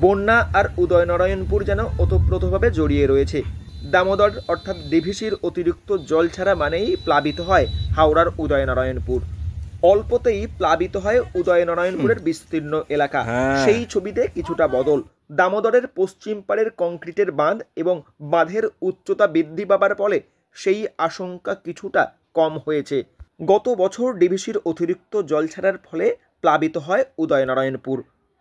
বন্যা আর উদয়নারায়ণপুর যেন ওতপ্রোতভাবে জড়িয়ে রয়েছে। দামোদর অর্থাৎ ডিভিসির অতিরিক্ত জল ছাড়া মানেই প্লাবিত হয় হাওড়ার উদয়নারায়ণপুর। অল্পতেই প্লাবিত হয় উদয়নারায়ণপুরের বিস্তীর্ণ এলাকা। সেই ছবিতে কিছুটা বদল। দামোদরের পশ্চিম পাড়ের কংক্রিটের বাঁধ এবং বাঁধের উচ্চতা বৃদ্ধি পাবার ফলে সেই আশঙ্কা কিছুটা কম হয়েছে। গত বছর ডিভিসির অতিরিক্ত জল ছাড়ার ফলে প্লাবিত হয় উদয়নারায়ণপুর।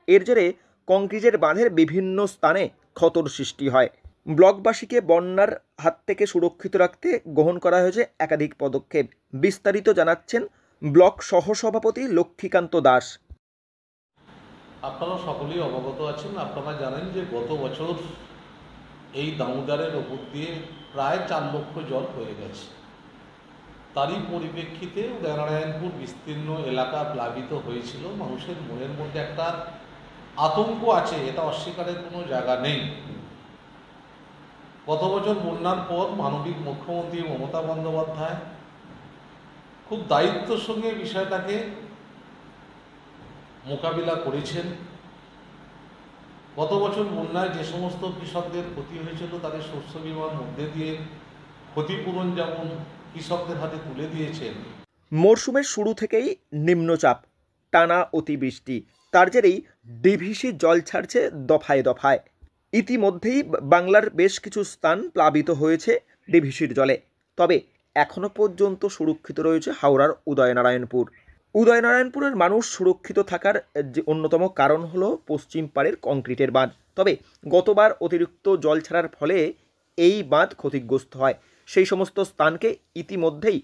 এর জেরে কংক্রিটের বাঁধের বিভিন্ন স্থানে ক্ষতর সৃষ্টি হয়। ব্লকবাসীকে বন্যার হাত থেকে সুরক্ষিত রাখতে গ্রহণ করা হয়েছে একাধিক পদক্ষেপ। বিস্তারিত জানাচ্ছেন ব্লক সহসভাপতি লক্ষ্মীকান্ত দাস। আপনারা সকলেই অবগত আছেন, আপনারা জানেন যে গত বছর এই দামোদরের ওপর দিয়ে প্রায় 4 লক্ষ জল হয়ে গেছে। তারই পরিপ্রেক্ষিতে উদয়নারায়ণপুর বিস্তীর্ণ এলাকা প্লাবিত হয়েছিল। মানুষের মনের মধ্যে একটা আতঙ্ক আছে, এটা অস্বীকারের কোনো জায়গা নেই। গত বছর বন্যার পর মাননীয় মুখ্যমন্ত্রী মমতা বন্দ্যোপাধ্যায় খুব দায়িত্বের সঙ্গে বিষয়টাকে মোকাবিলা করেছেন। গত বছর বন্যায় যে সমস্ত কৃষকদের ক্ষতি হয়েছিল তাদের শস্য বীমার মধ্যে দিয়ে ক্ষতিপূরণ যেমন কৃষকদের হাতে তুলে দিয়েছেন। মরশুমের শুরু থেকেই নিম্নচাপ, টানা অতিবৃষ্টি, তার জেরেই ডিভিসি জল ছাড়ছে দফায় দফায়। ইতিমধ্যেই বাংলার বেশ কিছু স্থান প্লাবিত হয়েছে ডিভিসির জলে। তবে এখনো পর্যন্ত সুরক্ষিত রয়েছে হাওড়ার উদয়নারায়ণপুর। উদয়নারায়ণপুরের মানুষ সুরক্ষিত থাকার যে অন্যতম কারণ হলো পশ্চিম পাড়ের কংক্রিটের বাঁধ। তবে গতবার অতিরিক্ত জল ছাড়ার ফলে এই বাঁধ ক্ষতিগ্রস্ত হয়। সেই সমস্ত স্থানকে ইতিমধ্যেই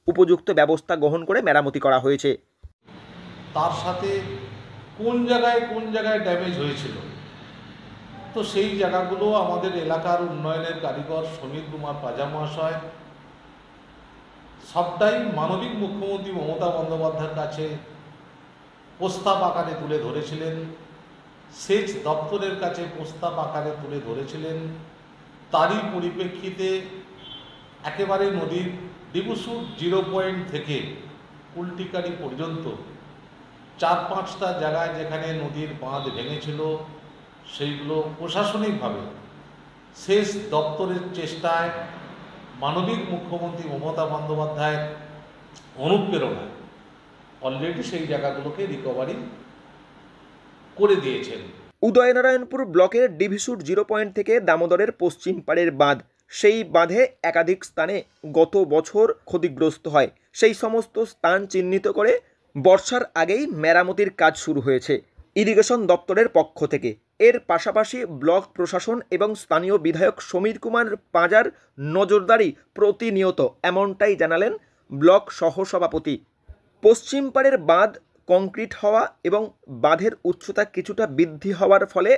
উপযুক্ত ব্যবস্থা গ্রহণ করে মেরামতি করা হয়েছে। তার সাথে কোন জায়গায় ড্যামেজ হয়েছিল, তো সেই জায়গাগুলো আমাদের এলাকার উন্নয়নের কারিগর সমীর কুমার পাজা মহাশয় সবটাই মাননীয় মুখ্যমন্ত্রী মমতা বন্দ্যোপাধ্যায়ের কাছে প্রস্তাব আকারে তুলে ধরেছিলেন, সেচ দপ্তরের কাছে প্রস্তাব আকারে তুলে ধরেছিলেন। তারই পরিপ্রেক্ষিতে একেবারে নদীর ডিবুসুর 0 পয়েন্ট থেকে কুলটিকারি পর্যন্ত 4-5টা জায়গায় যেখানে নদীর বাঁধ ভেঙেছিল সেইগুলো প্রশাসনিকভাবে সেচ দপ্তরের চেষ্টায় মাননীয় মুখ্যমন্ত্রী মমতা বন্দ্যোপাধ্যায়ের অনুপ্রেরণায় অলরেডি সেই জায়গাগুলোকে রিকভারি করে দিয়েছেন। উদয়নারায়ণপুর ব্লকের ডিভিসুর 0 পয়েন্ট থেকে দামোদরের পশ্চিম পাড়ের বাঁধ, সেই বাঁধে একাধিক স্থানে গত বছর ক্ষতিগ্রস্ত হয়। সেই সমস্ত স্থান চিহ্নিত করে বর্ষার আগেই মেরামতির কাজ শুরু হয়েছে ইরিগেশন দপ্তরের পক্ষ থেকে। এর পাশাপাশি ব্লক প্রশাসন এবং স্থানীয় বিধায়ক সমীর কুমার পাঁজার নজরদারি প্রতিনিয়ত, এমনটাই জানালেন ব্লক সহসভাপতি। পশ্চিম পাড়ের বাঁধ কংক্রিট হওয়া এবং বাঁধের উচ্চতা কিছুটা বৃদ্ধি হওয়ার ফলে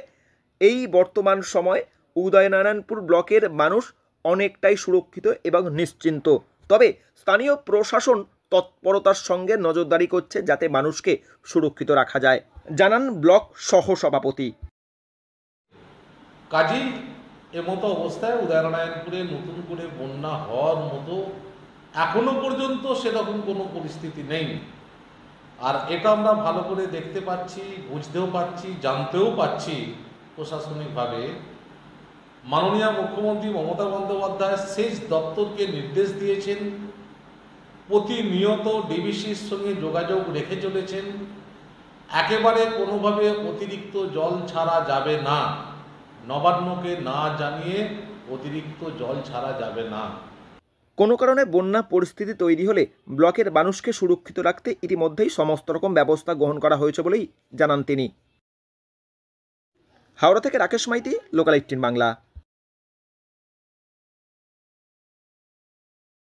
এই বর্তমান সময় উদয়নারায়ণপুর ব্লকের মানুষ অনেকটাই সুরক্ষিত এবং নিশ্চিন্ত। তবে স্থানীয় প্রশাসন তৎপরতার সঙ্গে নজরদারি করছে যাতে মানুষকে সুরক্ষিত রাখা যায়, জানান ব্লক সহসভাপতি। কাজেই এমতো অবস্থায় উদয়নারায়ণপুরে নতুন করে বন্যা হওয়ার মতো এখনো পর্যন্ত সেরকম কোনো পরিস্থিতি নেই। আর এটা আমরা ভালো করে দেখতে পাচ্ছি, বুঝতেও পারছি, জানতেও পারছি প্রশাসনিকভাবে মাননীয় মুখ্যমন্ত্রী মমতা বন্দ্যোপাধ্যায় সেচ দপ্তরকে নির্দেশ দিয়েছেন, প্রতিনিয়ত ডিভিসির সঙ্গে যোগাযোগ রেখে চলেছেন। একেবারে কোনোভাবে অতিরিক্ত জল ছাড়া যাবে না, নবান্নকে না জানিয়ে অতিরিক্ত জল ছাড়া যাবে না। কোনো কারণে বন্যা পরিস্থিতি তৈরি হলে ব্লকের মানুষকে সুরক্ষিত রাখতে ইতিমধ্যেই সমস্ত রকম ব্যবস্থা গ্রহণ করা হয়েছে বলেই জানান তিনি। হাওড়া থেকে রাকেশ মাইতি, লোকাল 18 বাংলা।